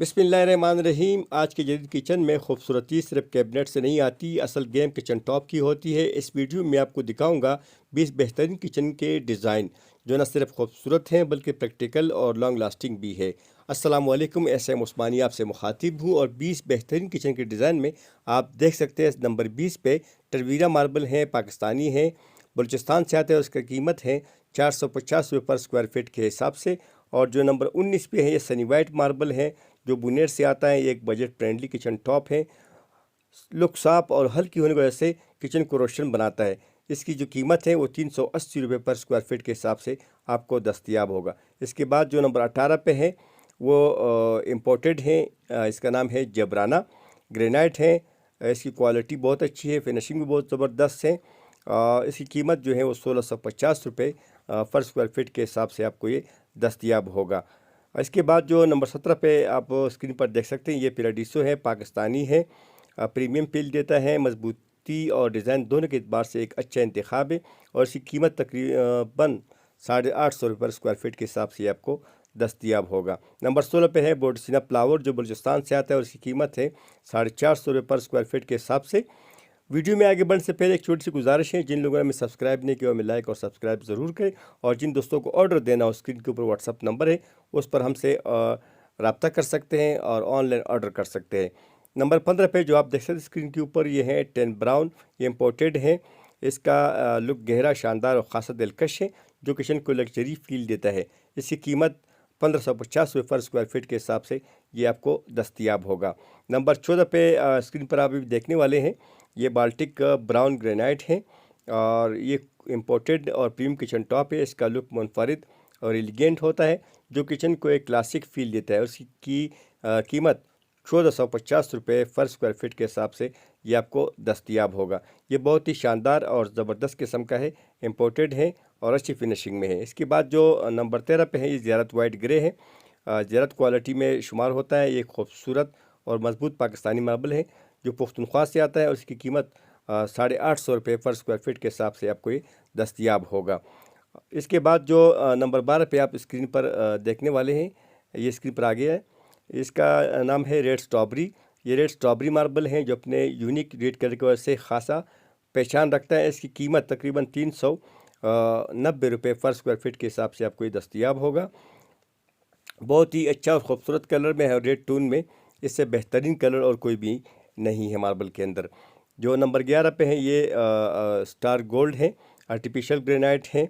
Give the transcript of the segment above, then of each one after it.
बिस्मिल्लाहिर्रहमानिर्रहीम। आज के जदीद किचन में खूबसूरती सिर्फ कैबिनेट से नहीं आती, असल गेम किचन टॉप की होती है। इस वीडियो में आपको दिखाऊंगा 20 बेहतरीन किचन के डिज़ाइन जो न सिर्फ खूबसूरत हैं बल्कि प्रैक्टिकल और लॉन्ग लास्टिंग भी है। अस्सलाम वालेकुम, एसएम उस्मानी आपसे मुखातिब हूँ और 20 बेहतरीन किचन के डिज़ाइन में आप देख सकते हैं नंबर 20 पे टरवीरा मार्बल है, पाकिस्तानी है, बलूचिस्तान से आता है। उसकी कीमत है 450 रुपये पर स्क्वायर फीट के हिसाब से। और जो नंबर 19 पे है ये सनी वाइट मार्बल है जो बुनेर से आता है। ये एक बजट फ्रेंडली किचन टॉप है, लुक साफ और हल्की होने की वजह से किचन को रोशन बनाता है। इसकी जो कीमत है वो 380 रुपये पर स्क्वायर फीट के हिसाब से आपको दस्तयाब होगा। इसके बाद जो नंबर 18 पे है वो इम्पोर्टेड है, इसका नाम है जबराना ग्रेनाइट है। इसकी क्वालिटी बहुत अच्छी है, फिनिशिंग भी बहुत ज़बरदस्त है। इसकी कीमत जो है वो 1650 रुपये पर स्क्वायर फीट के हिसाब से आपको ये दस्तयाब होगा। इसके बाद जो नंबर 17 पे आप स्क्रीन पर देख सकते हैं ये पिराडिसो है, पाकिस्तानी है, प्रीमियम फील देता है, मजबूती और डिज़ाइन दोनों के एतबार से एक अच्छा इंतखाब है। और इसकी कीमत तकरीबन 850 रुपये पर स्क्वायर फीट के हिसाब से आपको दस्तयाब होगा। नंबर 16 पे है बोडसिना फ्लावर जो बलूचिस्तान से आता है और इसकी कीमत है 450 रुपये पर स्क्वायर फीट के हिसाब से। वीडियो में आगे बढ़ने से पहले एक छोटी सी गुजारिश है, जिन लोगों ने हमें सब्सक्राइब नहीं किया हमें लाइक और सब्सक्राइब ज़रूर करें। और जिन दोस्तों को ऑर्डर देना हो स्क्रीन के ऊपर व्हाट्सअप नंबर है, उस पर हमसे रब्ता कर सकते हैं और ऑनलाइन ऑर्डर कर सकते हैं। नंबर 15 पे जो आप देख सकते हैं स्क्रीन के ऊपर ये है 10 ब्राउन, ये इम्पोर्टेड है। इसका लुक गहरा, शानदार और ख़ासा दिलकश है जो किचन को लग्जरी फील देता है। इसकी कीमत 1550 रुपये पर स्क्वायर फीट के हिसाब से ये आपको दस्तयाब होगा। नंबर 14 पे स्क्रीन पर आप अभी देखने वाले हैं ये बाल्टिक ब्राउन ग्रेनाइट है और ये इम्पोर्टेड और प्रीमियम किचन टॉप है। इसका लुक मुनफरिद और एलिगेंट होता है जो किचन को एक क्लासिक फील देता है। उसकी कीमत 1450 रुपये पर स्क्वायर फीट के हिसाब से ये आपको दस्तयाब होगा। ये बहुत ही शानदार और ज़बरदस्त किस्म का है, इम्पोर्टेड है और अच्छी फिनिशिंग में है। इसके बाद जो नंबर 13 पे है ये ज़ियारत वाइट ग्रे है, ज़ियारत क्वालिटी में शुमार होता है। ये खूबसूरत और मजबूत पाकिस्तानी मार्बल है जो पुख्तनख्वा से आता है और इसकी कीमत 850 रुपये पर स्क्वायर फीट के हिसाब से आपको ये दस्तयाब होगा। इसके बाद जो नंबर 12 पे आप स्क्रीन पर देखने वाले हैं ये स्क्रीन पर आ गया है, इसका नाम है रेड स्ट्रॉबेरी। ये रेड स्ट्रॉबेरी मार्बल हैं जो अपने यूनिक रेड कलर की वजह से खासा पहचान रखता है। इसकी कीमत तकरीबन 390 रुपये पर स्क्वायर फीट के हिसाब से आपको ये दस्तयाब होगा। बहुत ही अच्छा और ख़ूबसूरत कलर में है, रेड टोन में इससे बेहतरीन कलर और कोई भी नहीं है मार्बल के अंदर। जो नंबर 11 पे है ये स्टार गोल्ड है, आर्टिफिशियल ग्रेनाइट है,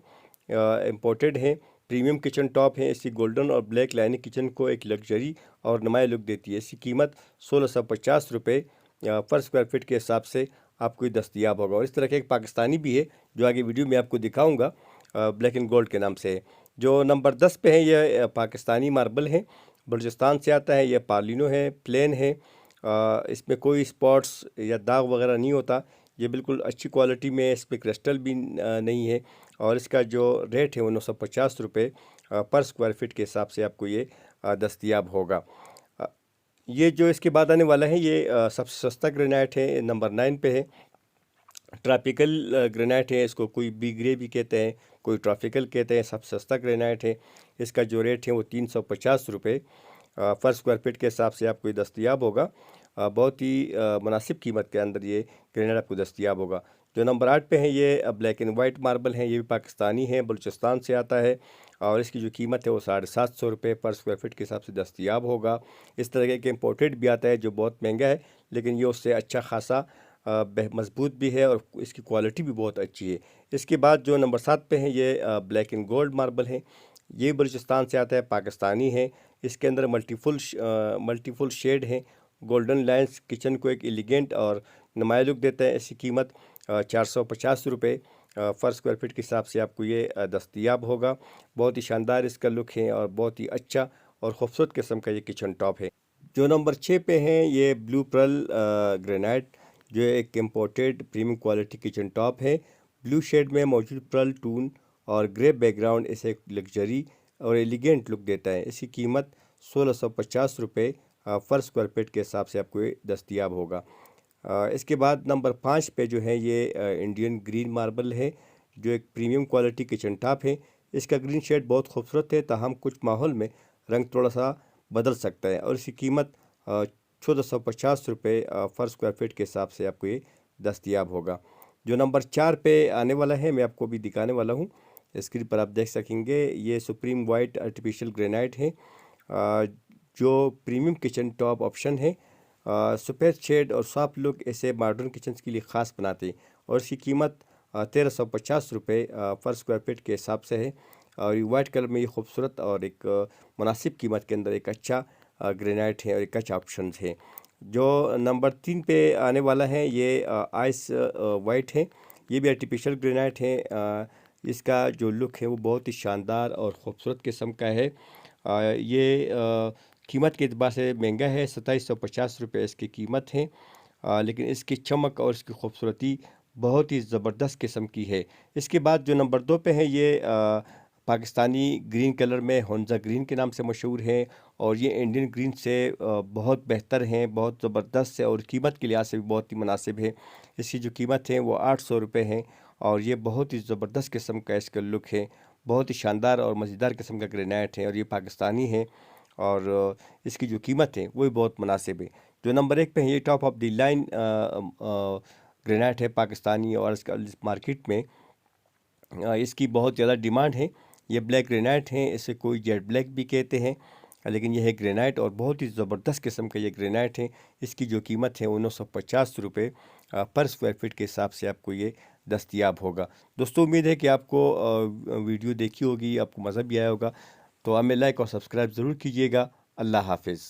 इम्पोर्टेड है, प्रीमियम किचन टॉप है। इसकी गोल्डन और ब्लैक लाइनिंग किचन को एक लग्जरी और नुमाया लुक देती है। इसकी कीमत 1650 रुपये पर स्क्वायर फीट के हिसाब से आपको दस्तयाब होगा। और इस तरह के एक पाकिस्तानी भी है जो आगे वीडियो में आपको दिखाऊंगा, ब्लैक एंड गोल्ड के नाम से है। जो नंबर 10 पे है ये पाकिस्तानी मार्बल है, बलूचिस्तान से आता है। यह पार्लिनो है, प्लेन है, इसमें कोई स्पॉट्स या दाग वगैरह नहीं होता। ये बिल्कुल अच्छी क्वालिटी में, इस पर क्रिस्टल भी नहीं है। और इसका जो रेट है वो 950 रुपये पर स्क्वायर फीट के हिसाब से आपको ये दस्तयाब होगा। ये जो इसके बाद आने वाला है ये सबसे सस्ता ग्रेनाइट है, नंबर 9 पे है। ट्रॉपिकल ग्रेनाइट है, इसको कोई बी ग्रे भी कहते हैं, कोई ट्रॉपिकल कहते हैं। सबसे सस्ता ग्रेनाइट है, इसका जो रेट है वो 350 रुपये पर स्क्वायर फीट के हिसाब से आपको ये दस्तयाब होगा। बहुत ही मुनासिब कीमत के अंदर ये ग्रेनाइट आपको दस्तयाब होगा। जो नंबर 8 पे है ये ब्लैक एंड वाइट मार्बल है, ये भी पाकिस्तानी है, बलूचिस्तान से आता है और इसकी जो कीमत है वो 750 रुपये पर स्क्वायर फीट के हिसाब से दस्तयाब होगा। इस तरह के इम्पोर्टेड भी आता है जो बहुत महंगा है, लेकिन ये उससे अच्छा खासा मजबूत भी है और इसकी क्वालिटी भी बहुत अच्छी है। इसके बाद जो नंबर 7 पे है ये ब्लैक एंड गोल्ड मार्बल है, ये बलूचिस्तान से आता है, पाकिस्तानी है। इसके अंदर मल्टीफुल शेड है, गोल्डन लाइन्स किचन को एक एलिगेंट और नुमाया लुक देता है। इसकी कीमत 450 रुपये पर स्क्वायर फीट के हिसाब से आपको ये दस्तयाब होगा। बहुत ही शानदार इसका लुक है और बहुत ही अच्छा और ख़ूबसूरत किस्म का ये किचन टॉप है। जो नंबर 6 पे हैं ये ब्लू पर्ल ग्रेनाइट जो एक imported premium quality kitchen top है। ब्लू शेड में मौजूद पर्ल टून और ग्रे बैकग्राउंड इसे लग्जरी और एलिगेंट लुक देता है। इसकी कीमत 1650 रुपये पर स्क्वायर फीट के हिसाब से आपको ये दस्तयाब होगा। इसके बाद नंबर 5 पे जो है ये इंडियन ग्रीन मार्बल है जो एक प्रीमियम क्वालिटी किचन टॉप है। इसका ग्रीन शेड बहुत खूबसूरत है, ताहम कुछ माहौल में रंग थोड़ा सा बदल सकता है और इसकी कीमत 1450 रुपये पर स्क्वायर फीट के हिसाब से आपको ये दस्तयाब होगा। जो नंबर 4 पे आने वाला है मैं आपको भी दिखाने वाला हूँ, स्क्रीन पर आप देख सकेंगे। ये सुप्रीम वाइट आर्टिफिशियल ग्रेनाइट है, जो प्रीमियम किचन टॉप ऑप्शन है। सफ़ेद शेड और सॉफ्ट लुक इसे मॉडर्न किचन के लिए ख़ास बनाते हैं और इसकी कीमत 1350 रुपये पर स्क्वायर फीट के हिसाब से है। और वाइट कलर में ये खूबसूरत और एक मुनासिब कीमत के अंदर एक अच्छा ग्रेनाइट है और एक अच्छा ऑप्शन है। जो नंबर 3 पे आने वाला है ये आइस वाइट है। ये भी आर्टिफिशियल ग्रेनाइट है। इसका जो लुक है वो बहुत ही शानदार और ख़ूबसूरत किस्म का है। ये कीमत के एतबार से महंगा है, 2750 रुपये इसकी कीमत है। लेकिन इसकी चमक और इसकी खूबसूरती बहुत ही ज़बरदस्त किस्म की है। इसके बाद जो नंबर 2 पे है ये पाकिस्तानी ग्रीन कलर में होंजा ग्रीन के नाम से मशहूर है और ये इंडियन ग्रीन से बहुत बेहतर हैं, बहुत ज़बरदस्त है और कीमत के लिहाज से भी बहुत ही मुनासिब है। इसकी जो कीमत है वो 800 रुपये है और ये बहुत ही ज़बरदस्त किस्म का इसका लुक है, बहुत ही शानदार और मज़ेदार किस्म का ग्रेनाइट है और ये पाकिस्तानी है और इसकी जो कीमत है वो भी बहुत मुनासिब है। जो नंबर 1 पे है ये top of the line granite है पाकिस्तानी और इसका मार्केट में इसकी बहुत ज़्यादा डिमांड है। ये ब्लैक ग्रेनाइट है, इसे कोई जेट ब्लैक भी कहते हैं, लेकिन यह है ग्रेनाइट और बहुत ही ज़बरदस्त किस्म का ये ग्रेनाइट है। इसकी जो कीमत है वो 950 रुपये पर स्क्वायर फीट के हिसाब से आपको ये दस्तयाब होगा। दोस्तों उम्मीद है कि आपको वीडियो देखी होगी, आपको मज़ा भी आया होगा। तो हमें लाइक और सब्सक्राइब ज़रूर कीजिएगा। अल्लाह हाफिज़।